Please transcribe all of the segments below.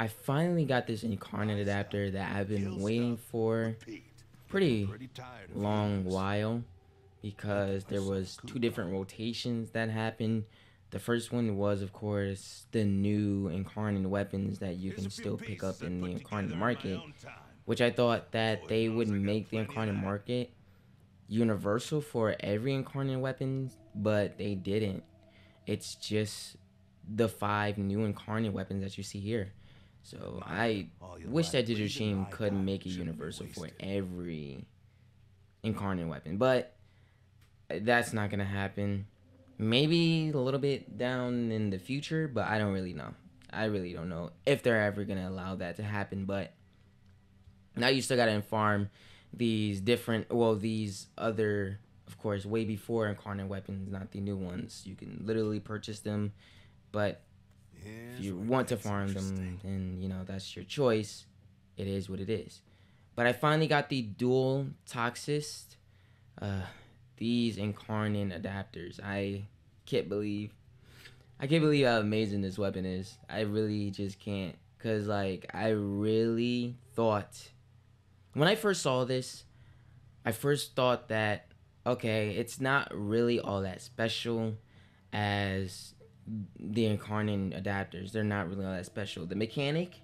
I finally got this Incarnon adapter that I've been waiting for pretty long while, because there was two different rotations that happened. The first one was, of course, the new Incarnon weapons that you can still pick up in the Incarnon market, which I thought that they would make the Incarnon market universal for every Incarnon weapon, but they didn't. It's just the 5 new Incarnate weapons that you see here. So I wish that Digital Machine could make it universal for every Incarnate weapon, but that's not gonna happen. Maybe a little bit down in the future, but I don't really know. I really don't know if they're ever gonna allow that to happen. But now you still gotta farm these different, well, these other, of course, way before Incarnate weapons, not the new ones. You can literally purchase them, but if you want to farm them, then you know that's your choice. It is what it is. But I finally got the dual Toxocyst. These Incarnon adapters. I can't believe how amazing this weapon is. I really just can't, cause like I really thought when I first saw this, I first thought that okay, it's not really all that special as the Incarnon adapters. They're not really all that special. The mechanic,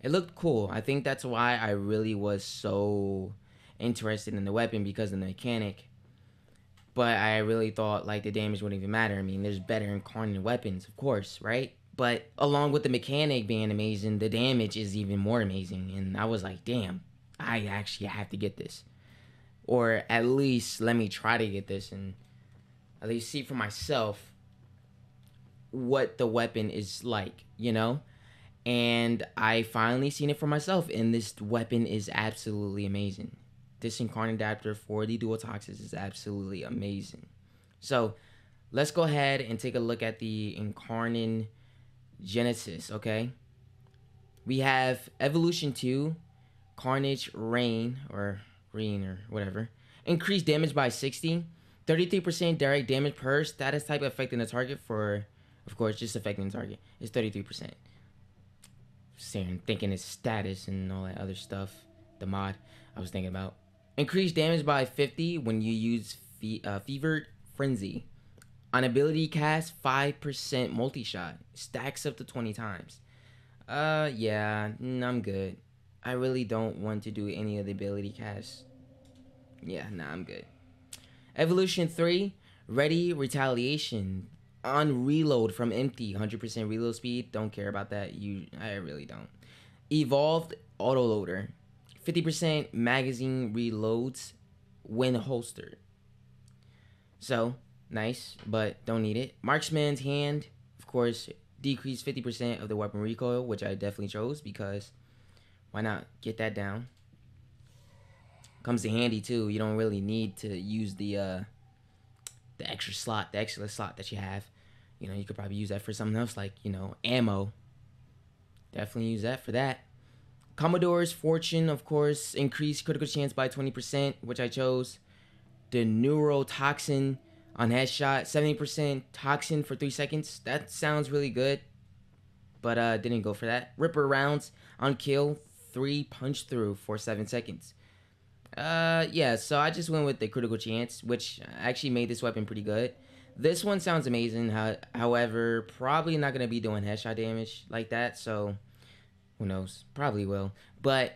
it looked cool. I think that's why I really was so interested in the weapon, because of the mechanic. But I really thought like the damage wouldn't even matter. I mean, there's better Incarnon weapons, of course, right? But along with the mechanic being amazing, the damage is even more amazing. And I was like, damn, I actually have to get this. Or at least let me try to get this and at least see for myself what the weapon is like, you know? And I finally seen it for myself, and this weapon is absolutely amazing. This Incarnate adapter for the Dual Toxins is absolutely amazing. So let's go ahead and take a look at the Incarnon Genesis, okay? We have Evolution 2, Carnage Rain, or whatever. Increased damage by 60, 33% direct damage per status type affecting the target for, of course, just affecting the target. It's 33%. Thinking it's status and all that other stuff. The mod I was thinking about. Increased damage by 50 when you use Fevered Frenzy. On ability cast, 5% multi-shot. Stacks up to 20 times. Yeah, I'm good. I really don't want to do any of the ability casts. Yeah, I'm good. Evolution 3, Ready Retaliation. On reload from empty, 100% reload speed. Don't care about that. I really don't. Evolved Autoloader. 50% magazine reloads when holstered. So, nice, but don't need it. Marksman's Hand, of course, decreased 50% of the weapon recoil, which I definitely chose because why not get that down? Comes in handy too. You don't really need to use the extra slot that you have. You know, you could probably use that for something else, like, you know, ammo. Definitely use that for that. Commodore's Fortune, of course, increased critical chance by 20%, which I chose. The Neurotoxin on headshot, 70% toxin for 3 seconds. That sounds really good, but didn't go for that. Ripper rounds on kill, 3 punch through for 7 seconds. Yeah, so I just went with the critical chance, which actually made this weapon pretty good. This one sounds amazing, however, probably not going to be doing headshot damage like that, so who knows, probably will. But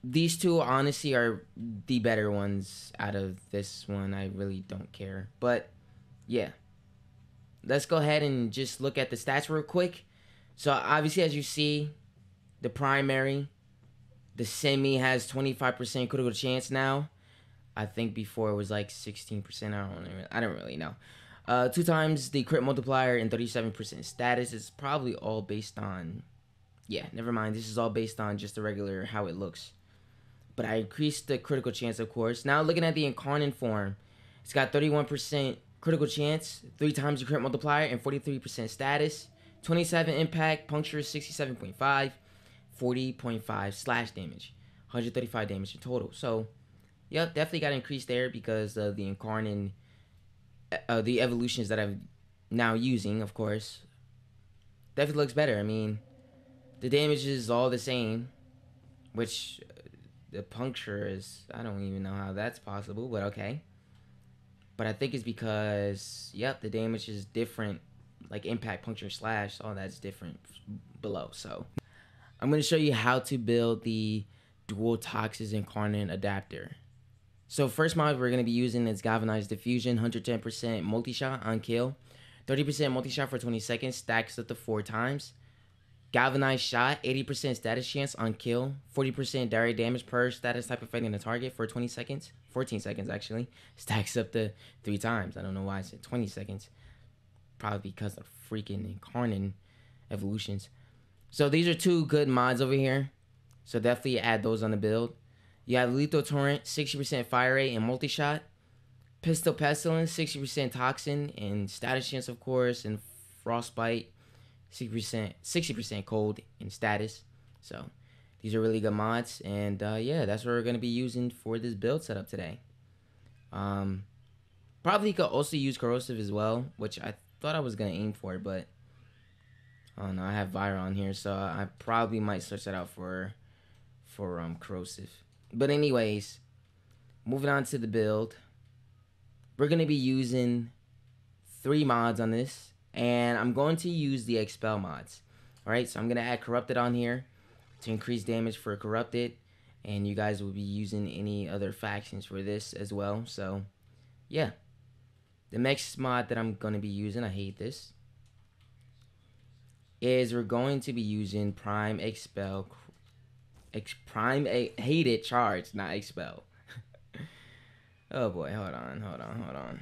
these two honestly are the better ones out of this one. I really don't care, but yeah. Let's go ahead and just look at the stats real quick. So obviously, as you see, the primary, the semi has 25% critical chance now. I think before it was like 16%. I don't really know. 2 times the crit multiplier and 37% status. Is probably all based on, yeah, never mind. This is all based on just the regular how it looks. But I increased the critical chance, of course. Now looking at the Incarnon form, it's got 31% critical chance, 3 times the crit multiplier, and 43% status. 27 impact, puncture 67.5, 40.5 slash damage, 135 damage in total. So, yep, definitely got increased there because of the Incarnon, the evolutions that I'm now using, of course. Definitely looks better. I mean, The damage is all the same, which the puncture is, I don't even know how that's possible, but okay. But I think it's because, yep, the damage is different, like impact, puncture, slash, all that's different below. So I'm going to show you how to build the dual Toxocyst Incarnon adapter. So first mod we're going to be using is Galvanized Diffusion, 110% multi-shot on kill, 30% multi-shot for 20 seconds, stacks up to 4 times. Galvanized Shot, 80% status chance on kill, 40% direct damage per status type affecting the target for 20 seconds, 14 seconds actually, stacks up to 3 times. I don't know why I said 20 seconds, probably because of freaking Incarnon evolutions. So these are 2 good mods over here, so definitely add those on the build. You have Lethal Torrent, 60% fire rate and multi-shot, Pistol Pestilence, 60% toxin and status chance of course, and Frostbite, 60% cold in status. So these are really good mods, and yeah, that's what we're gonna be using for this build setup today. Probably could also use corrosive as well, which I thought I was gonna aim for, but I don't know. I have Vira on here, so I probably might switch that out for corrosive. But anyways, moving on to the build, we're gonna be using 3 mods on this. And I'm going to use the expel mods. Alright, so I'm going to add corrupted on here to increase damage for corrupted. And you guys will be using any other factions for this as well. So, yeah. The next mod that I'm going to be using, I hate this, is we're going to be using Prime Expel. Hate it, charge, not expel. Oh boy, hold on.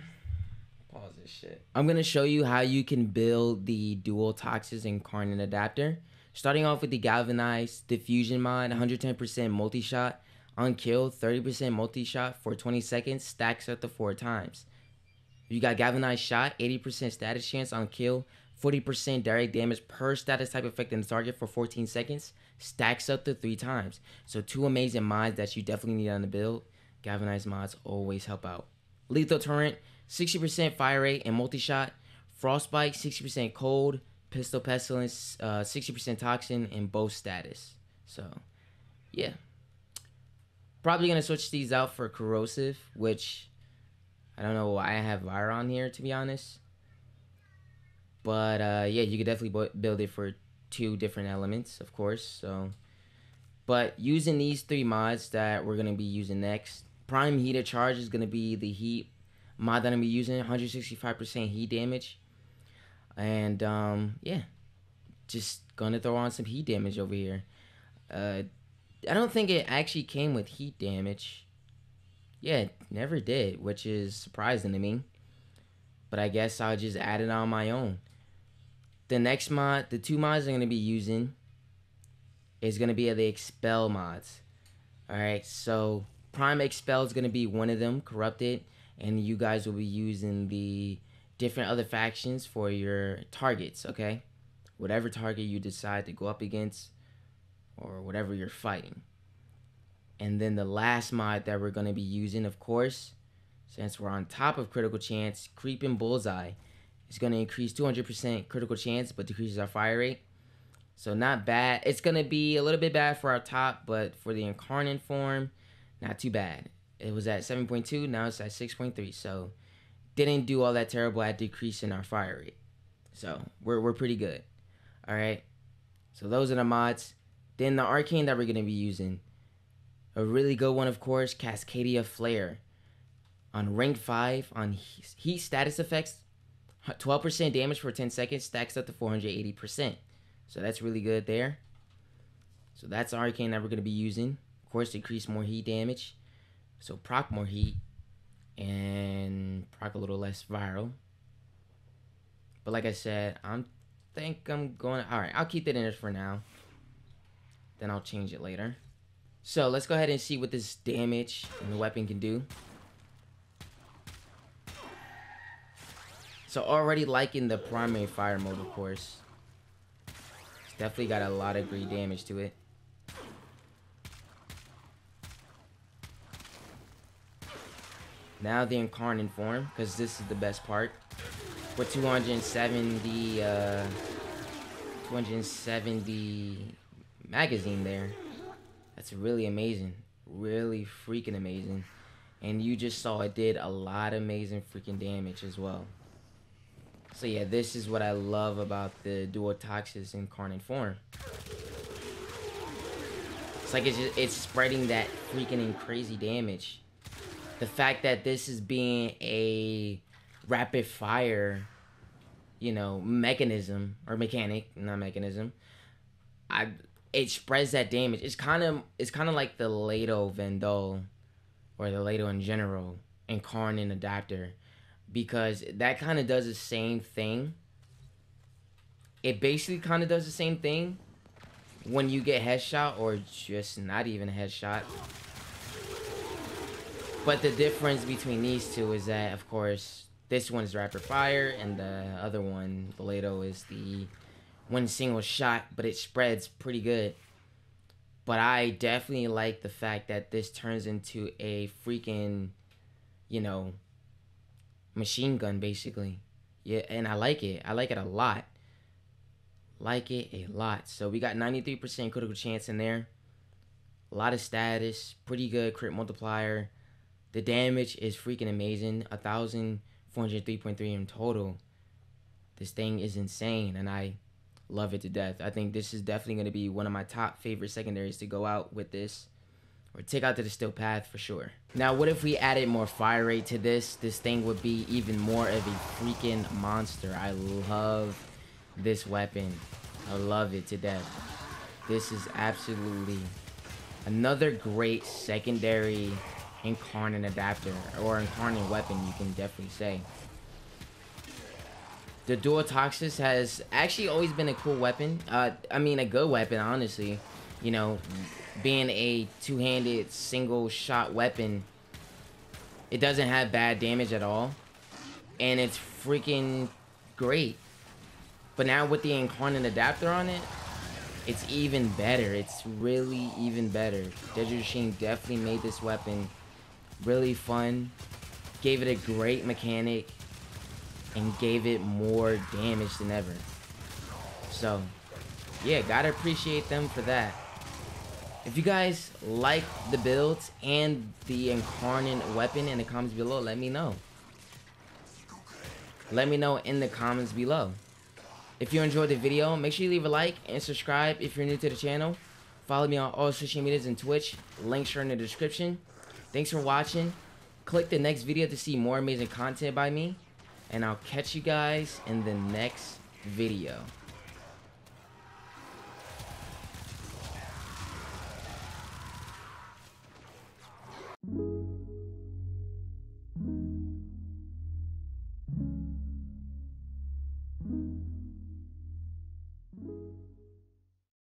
Pause this shit. I'm going to show you how you can build the dual Toxocyst Incarnon adapter. Starting off with the Galvanized Diffusion mod, 110% multi-shot on kill, 30% multi-shot for 20 seconds, stacks up to 4 times. You got Galvanized Shot, 80% status chance on kill, 40% direct damage per status type affecting the target for 14 seconds, stacks up to 3 times. So 2 amazing mods that you definitely need on the build. Galvanized mods always help out. Lethal Torrent, 60% fire rate and multi-shot, Frostbite, 60% cold, Pistol Pestilence, 60% toxin, and both status. So, yeah. Probably going to switch these out for corrosive, which I don't know why I have Vira on here, to be honest. But, yeah, you could definitely build it for 2 different elements, of course. So, but using these 3 mods that we're going to be using next, Prime Heated Charge is going to be the heat mod that I'm gonna be using, 165% heat damage, and yeah, just gonna throw on some heat damage over here. I don't think it actually came with heat damage. Yeah, it never did, which is surprising to me, but I guess I'll just add it on my own. The next mod, the 2 mods I'm gonna be using is gonna be the expel mods. Alright, so Prime Expel is gonna be one of them, corrupted. And you guys will be using the different other factions for your targets, okay? Whatever target you decide to go up against or whatever you're fighting. And then the last mod that we're going to be using, of course, since we're on top of critical chance, Creeping Bullseye is going to increase 200% critical chance but decreases our fire rate. So not bad. It's going to be a little bit bad for our top, but for the Incarnon form, not too bad. It was at 7.2, now it's at 6.3, so didn't do all that terrible at decreasing our fire rate. So we're pretty good. Alright, so those are the mods. Then the arcane that we're going to be using, a really good one, of course, Cascadia Flare. On rank 5, on heat status effects, 12% damage for 10 seconds, stacks up to 480%. So that's really good there. So that's the arcane that we're going to be using. Of course, decrease more heat damage. So proc more heat and proc a little less viral. But like I said, I think I'm going to... Alright, I'll keep it in there for now. Then I'll change it later. So let's go ahead and see what this damage and the weapon can do. So already liking the primary fire mode, of course. It's definitely got a lot of great damage to it. Now the Incarnon form, because this is the best part. With 270 magazine there. That's really amazing. Really freaking amazing. And you just saw it did a lot of amazing freaking damage as well. So yeah, this is what I love about the dual Toxocyst Incarnon form. It's like it's spreading that freaking crazy damage. The fact that this is being a rapid fire, you know, mechanism or mechanic, not mechanism. It spreads that damage. It's kind of like the Lado Vandal or the Lado in general Incarnon adapter, because that kind of does the same thing. It basically kind of does the same thing when you get headshot or just not even a headshot. But the difference between these two is that, of course, this one is rapid fire and the other one, the Lado, is the one single shot, but it spreads pretty good. But I definitely like the fact that this turns into a freaking, you know, machine gun, basically. Yeah, and I like it. I like it a lot. Like it a lot. So we got 93% critical chance in there. A lot of status. Pretty good crit multiplier. The damage is freaking amazing. 1,403.3 in total. This thing is insane, and I love it to death. I think this is definitely going to be one of my top favorite secondaries to go out with this, or take out to the still path for sure. Now, what if we added more fire rate to this? This thing would be even more of a freaking monster. I love this weapon. I love it to death. This is absolutely another great secondary Incarnon adapter, or Incarnon weapon, you can definitely say. The dual Toxocyst has actually always been a cool weapon. I mean, a good weapon, honestly. You know, being a two-handed single shot weapon, it doesn't have bad damage at all, and it's freaking great. But now with the Incarnon adapter on it, it's even better. It's really even better. Desert Machine definitely made this weapon really fun, gave it a great mechanic, and gave it more damage than ever. So yeah, gotta appreciate them for that. If you guys like the builds and the Incarnon weapon in the comments below, let me know. Let me know in the comments below. If you enjoyed the video, make sure you leave a like and subscribe if you're new to the channel. Follow me on all social medias and Twitch. Links are in the description. Thanks for watching. Click the next video to see more amazing content by me. And I'll catch you guys in the next video.